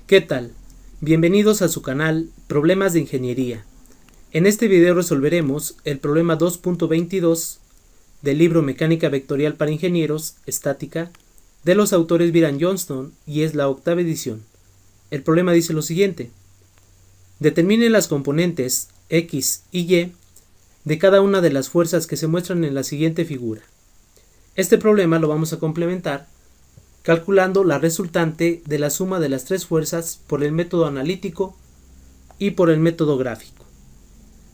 ¿Qué tal? Bienvenidos a su canal Problemas de Ingeniería. En este video resolveremos el problema 2.22 del libro Mecánica Vectorial para Ingenieros, Estática, de los autores Byron Johnston y es la octava edición. El problema dice lo siguiente. Determine las componentes X y Y de cada una de las fuerzas que se muestran en la siguiente figura. Este problema lo vamos a complementar calculando la resultante de la suma de las tres fuerzas por el método analítico y por el método gráfico.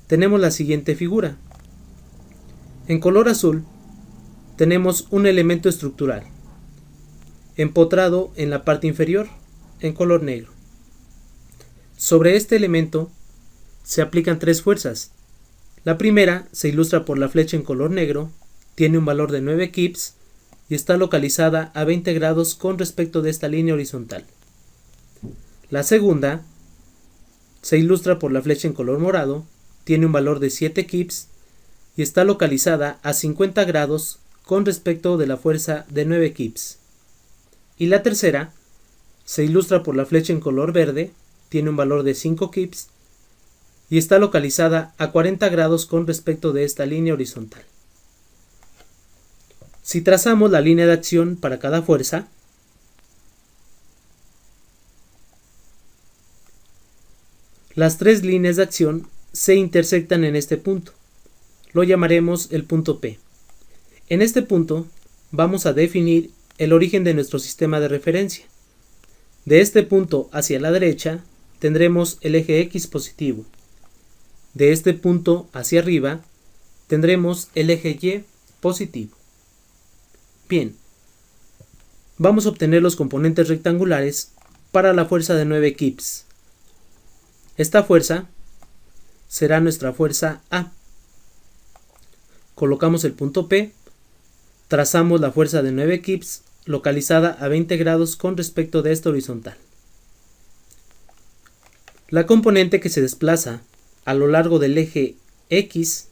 Tenemos la siguiente figura. En color azul tenemos un elemento estructural empotrado en la parte inferior en color negro. Sobre este elemento se aplican tres fuerzas. La primera se ilustra por la flecha en color negro, tiene un valor de 9 kips y está localizada a 20 grados con respecto de esta línea horizontal. La segunda se ilustra por la flecha en color morado, tiene un valor de 7 kips y está localizada a 50 grados con respecto de la fuerza de 9 kips. Y la tercera se ilustra por la flecha en color verde, tiene un valor de 5 kips y está localizada a 40 grados con respecto de esta línea horizontal. Si trazamos la línea de acción para cada fuerza, las tres líneas de acción se intersectan en este punto. Lo llamaremos el punto P. En este punto vamos a definir el origen de nuestro sistema de referencia. De este punto hacia la derecha tendremos el eje X positivo. De este punto hacia arriba tendremos el eje Y positivo. Bien, vamos a obtener los componentes rectangulares para la fuerza de 9 kips. Esta fuerza será nuestra fuerza A. Colocamos el punto P, trazamos la fuerza de 9 kips localizada a 20 grados con respecto de esta horizontal. La componente que se desplaza a lo largo del eje X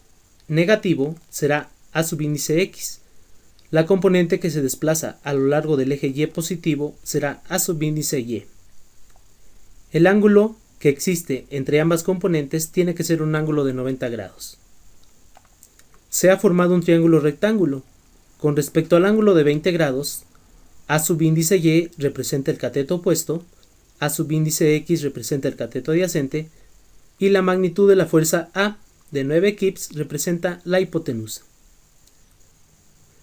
negativo será A subíndice X. La componente que se desplaza a lo largo del eje Y positivo será A subíndice Y. El ángulo que existe entre ambas componentes tiene que ser un ángulo de 90 grados. Se ha formado un triángulo rectángulo. Con respecto al ángulo de 20 grados, A subíndice Y representa el cateto opuesto, A subíndice X representa el cateto adyacente y la magnitud de la fuerza A de 9 kips representa la hipotenusa.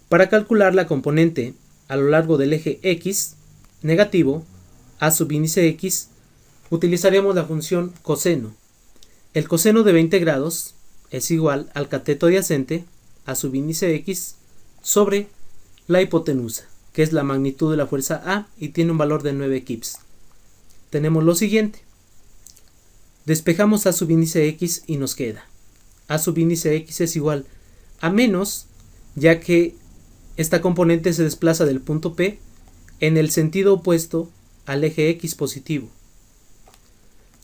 Para calcular la componente a lo largo del eje X negativo, A subíndice X, utilizaremos la función coseno. El coseno de 20 grados es igual al cateto adyacente, A subíndice X, sobre la hipotenusa, que es la magnitud de la fuerza A y tiene un valor de 9 kips. Tenemos lo siguiente. Despejamos A subíndice X y nos queda A subíndice X es igual a menos, ya que esta componente se desplaza del punto P en el sentido opuesto al eje X positivo.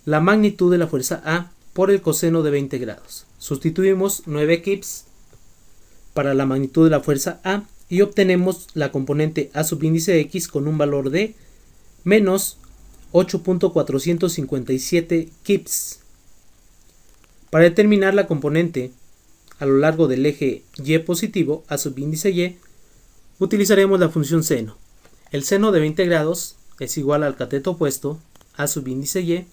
La magnitud de la fuerza A por el coseno de 20 grados. Sustituimos 9 kips para la magnitud de la fuerza A y obtenemos la componente A subíndice X con un valor de menos 8.457 kips. Para determinar la componente a lo largo del eje Y positivo, A subíndice Y, utilizaremos la función seno. El seno de 20 grados es igual al cateto opuesto, A subíndice Y,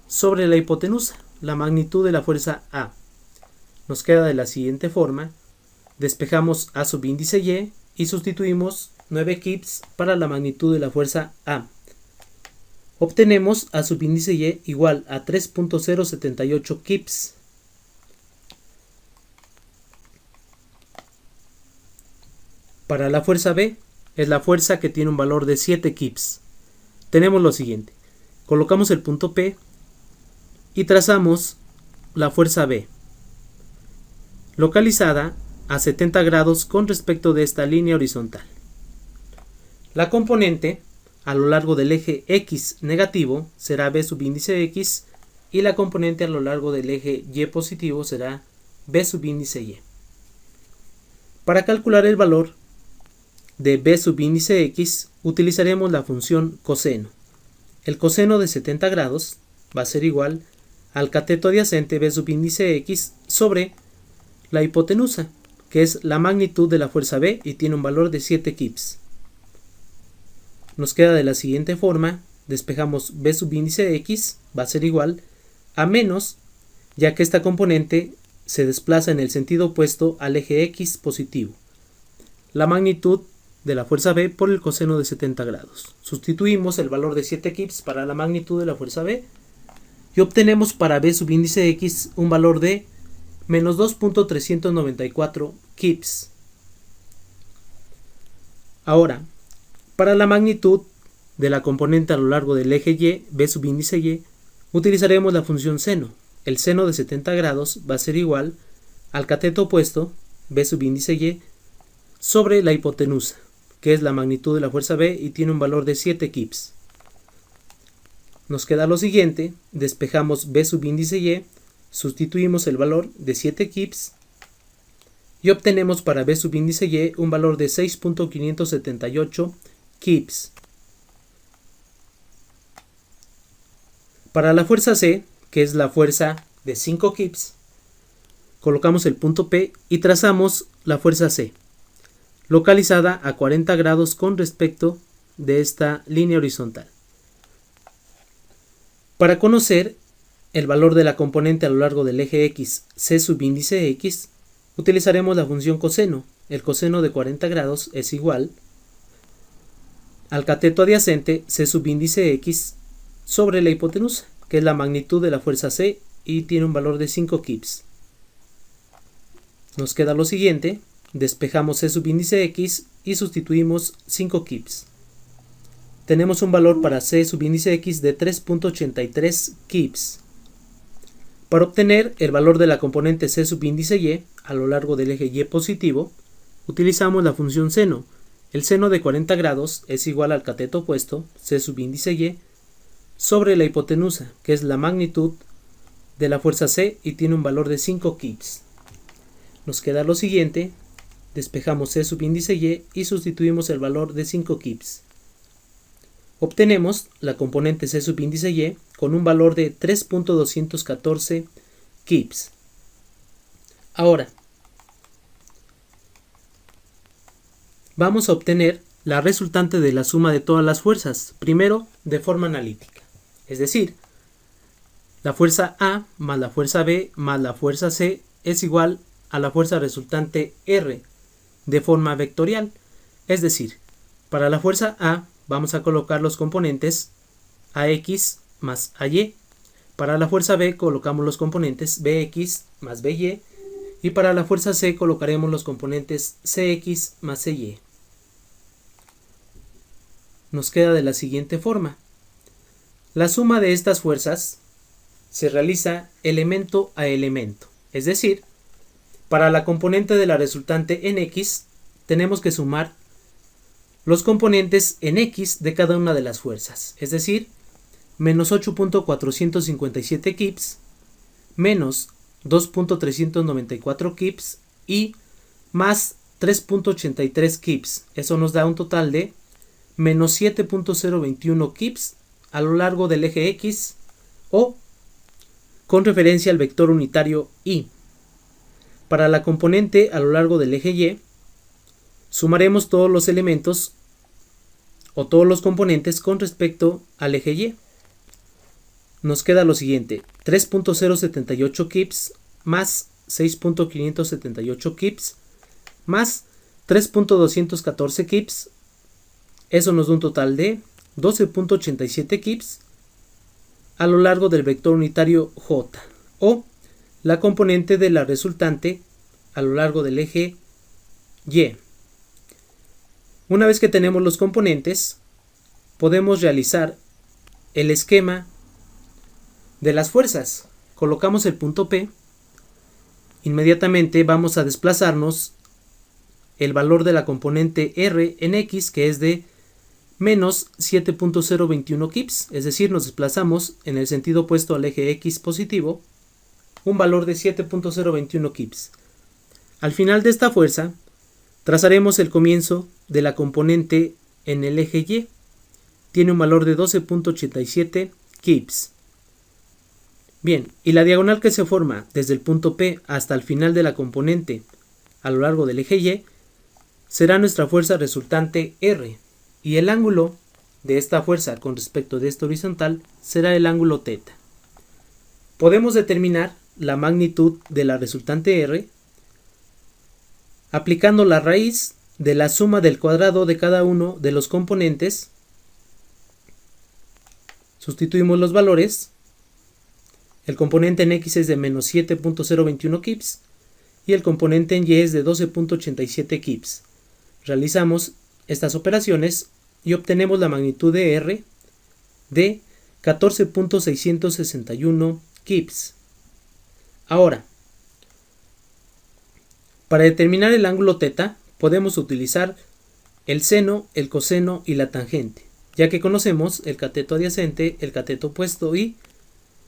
sobre la hipotenusa, la magnitud de la fuerza A. Nos queda de la siguiente forma. Despejamos A subíndice Y y sustituimos 9 kips para la magnitud de la fuerza A. Obtenemos A subíndice Y igual a 3.078 kips. Para la fuerza B, es la fuerza que tiene un valor de 7 kips. Tenemos lo siguiente. Colocamos el punto P y trazamos la fuerza B, localizada a 70 grados con respecto de esta línea horizontal. La componente a lo largo del eje X negativo será B subíndice X y la componente a lo largo del eje Y positivo será B subíndice Y. Para calcular el valor de B subíndice X utilizaremos la función coseno. el coseno de 70 grados va a ser igual al cateto adyacente B subíndice X sobre la hipotenusa, que es la magnitud de la fuerza B y tiene un valor de 7 kips. Nos queda de la siguiente forma, despejamos B subíndice X, va a ser igual a menos, ya que esta componente se desplaza en el sentido opuesto al eje X positivo, la magnitud de la fuerza B por el coseno de 70 grados. Sustituimos el valor de 7 kips para la magnitud de la fuerza B y obtenemos para B subíndice X un valor de menos 2.394 kips. Ahora, para la magnitud de la componente a lo largo del eje Y, B subíndice Y, utilizaremos la función seno. El seno de 70 grados va a ser igual al cateto opuesto, B subíndice Y, sobre la hipotenusa, que es la magnitud de la fuerza B y tiene un valor de 7 kips. Nos queda lo siguiente, despejamos B subíndice Y, sustituimos el valor de 7 kips y obtenemos para B subíndice Y un valor de 6.578 kips. Para la fuerza C, que es la fuerza de 5 kips, colocamos el punto P y trazamos la fuerza C, localizada a 40 grados con respecto de esta línea horizontal. Para conocer el valor de la componente a lo largo del eje X, C subíndice X, utilizaremos la función coseno. El coseno de 40 grados es igual al cateto adyacente C subíndice X sobre la hipotenusa, que es la magnitud de la fuerza C y tiene un valor de 5 kips. Nos queda lo siguiente, despejamos C subíndice X y sustituimos 5 kips. Tenemos un valor para C subíndice X de 3.83 kips. Para obtener el valor de la componente C subíndice Y a lo largo del eje Y positivo, utilizamos la función seno. El seno de 40 grados es igual al cateto opuesto, C subíndice Y, sobre la hipotenusa, que es la magnitud de la fuerza C y tiene un valor de 5 kips. Nos queda lo siguiente, despejamos C subíndice Y y sustituimos el valor de 5 kips. Obtenemos la componente C subíndice Y con un valor de 3.214 kips. Ahora, vamos a obtener la resultante de la suma de todas las fuerzas, primero de forma analítica. Es decir, la fuerza A más la fuerza B más la fuerza C es igual a la fuerza resultante R de forma vectorial. Es decir, para la fuerza A vamos a colocar los componentes AX más AY. Para la fuerza B colocamos los componentes BX más BY. Y para la fuerza C colocaremos los componentes CX más CY. Nos queda de la siguiente forma. La suma de estas fuerzas se realiza elemento a elemento. Es decir, para la componente de la resultante en X tenemos que sumar los componentes en X de cada una de las fuerzas. Es decir, menos 8.457 kips, menos 2.394 kips y más 3.83 kips. Eso nos da un total de menos 7.021 kips a lo largo del eje X o con referencia al vector unitario Y. Para la componente a lo largo del eje Y, sumaremos todos los elementos o todos los componentes con respecto al eje Y. Nos queda lo siguiente, 3.078 kips más 6.578 kips más 3.214 kips. Eso nos da un total de 12.87 kips a lo largo del vector unitario J, o la componente de la resultante a lo largo del eje Y. Una vez que tenemos los componentes, podemos realizar el esquema de las fuerzas. Colocamos el punto P, inmediatamente vamos a desplazarnos el valor de la componente R en X, que es de menos 7.021 kips, es decir, nos desplazamos en el sentido opuesto al eje X positivo, un valor de 7.021 kips. Al final de esta fuerza, trazaremos el comienzo de la componente en el eje Y, tiene un valor de 12.87 kips. Bien, y la diagonal que se forma desde el punto P hasta el final de la componente a lo largo del eje Y será nuestra fuerza resultante R, y el ángulo de esta fuerza con respecto de esta horizontal será el ángulo θ. Podemos determinar la magnitud de la resultante R aplicando la raíz de la suma del cuadrado de cada uno de los componentes. Sustituimos los valores. El componente en X es de menos 7.021 kips y el componente en Y es de 12.87 kips. Realizamos estas operaciones y obtenemos la magnitud de R de 14.661 kips. Ahora, para determinar el ángulo θ, podemos utilizar el seno, el coseno y la tangente, ya que conocemos el cateto adyacente, el cateto opuesto y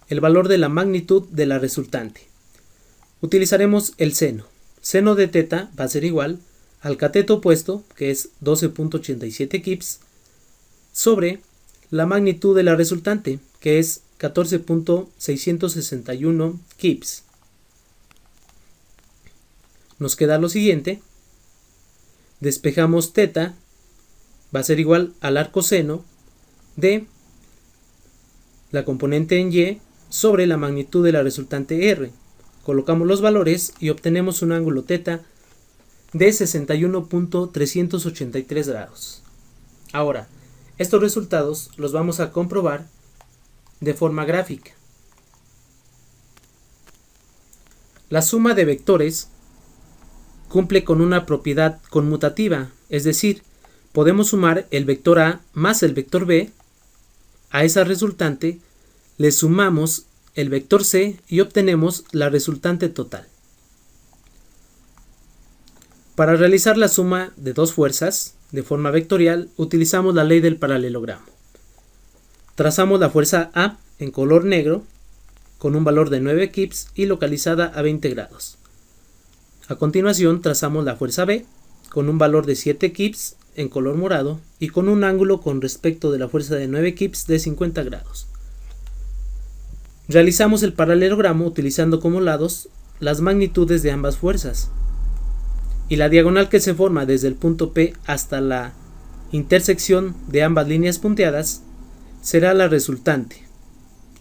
el valor de la magnitud de la resultante. Utilizaremos el seno. Seno de θ va a ser igual al cateto opuesto, que es 12.87 kips, sobre la magnitud de la resultante, que es 14.661 kips. Nos queda lo siguiente. Despejamos θ, va a ser igual al arcoseno de la componente en Y sobre la magnitud de la resultante R. Colocamos los valores y obtenemos un ángulo θ de 61.383 grados. Ahora, estos resultados los vamos a comprobar de forma gráfica. La suma de vectores cumple con una propiedad conmutativa, es decir, podemos sumar el vector A más el vector B. A esa resultante le sumamos el vector C y obtenemos la resultante total. Para realizar la suma de dos fuerzas de forma vectorial, utilizamos la ley del paralelogramo. Trazamos la fuerza A en color negro con un valor de 9 kips y localizada a 20 grados. A continuación trazamos la fuerza B con un valor de 7 kips en color morado y con un ángulo con respecto de la fuerza de 9 kips de 50 grados. Realizamos el paralelogramo utilizando como lados las magnitudes de ambas fuerzas, y la diagonal que se forma desde el punto P hasta la intersección de ambas líneas punteadas será la resultante.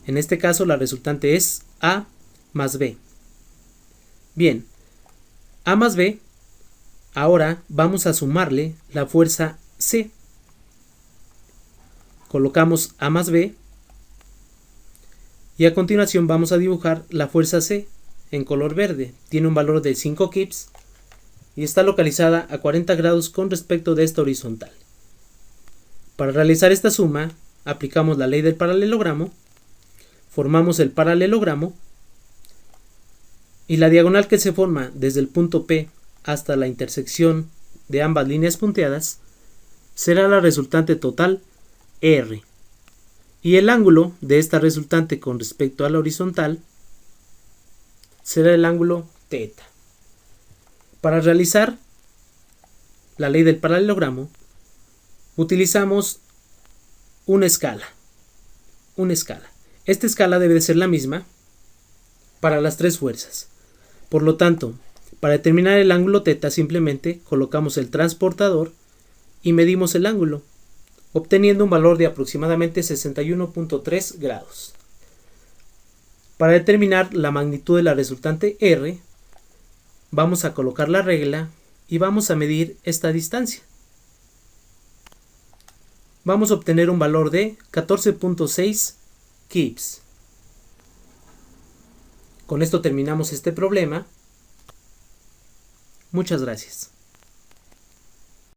En este caso la resultante es A más B. Bien, A más B, ahora vamos a sumarle la fuerza C. Colocamos A más B y a continuación vamos a dibujar la fuerza C en color verde. Tiene un valor de 5 kips y está localizada a 40 grados con respecto de esta horizontal. Para realizar esta suma, aplicamos la ley del paralelogramo, formamos el paralelogramo y la diagonal que se forma desde el punto P hasta la intersección de ambas líneas punteadas será la resultante total R. Y el ángulo de esta resultante con respecto a la horizontal será el ángulo θ. Para realizar la ley del paralelogramo, utilizamos una escala. Esta escala debe ser la misma para las tres fuerzas. Por lo tanto, para determinar el ángulo θ simplemente colocamos el transportador y medimos el ángulo, obteniendo un valor de aproximadamente 61.3 grados. Para determinar la magnitud de la resultante R, vamos a colocar la regla y vamos a medir esta distancia. Vamos a obtener un valor de 14.6 kips. Con esto terminamos este problema. Muchas gracias.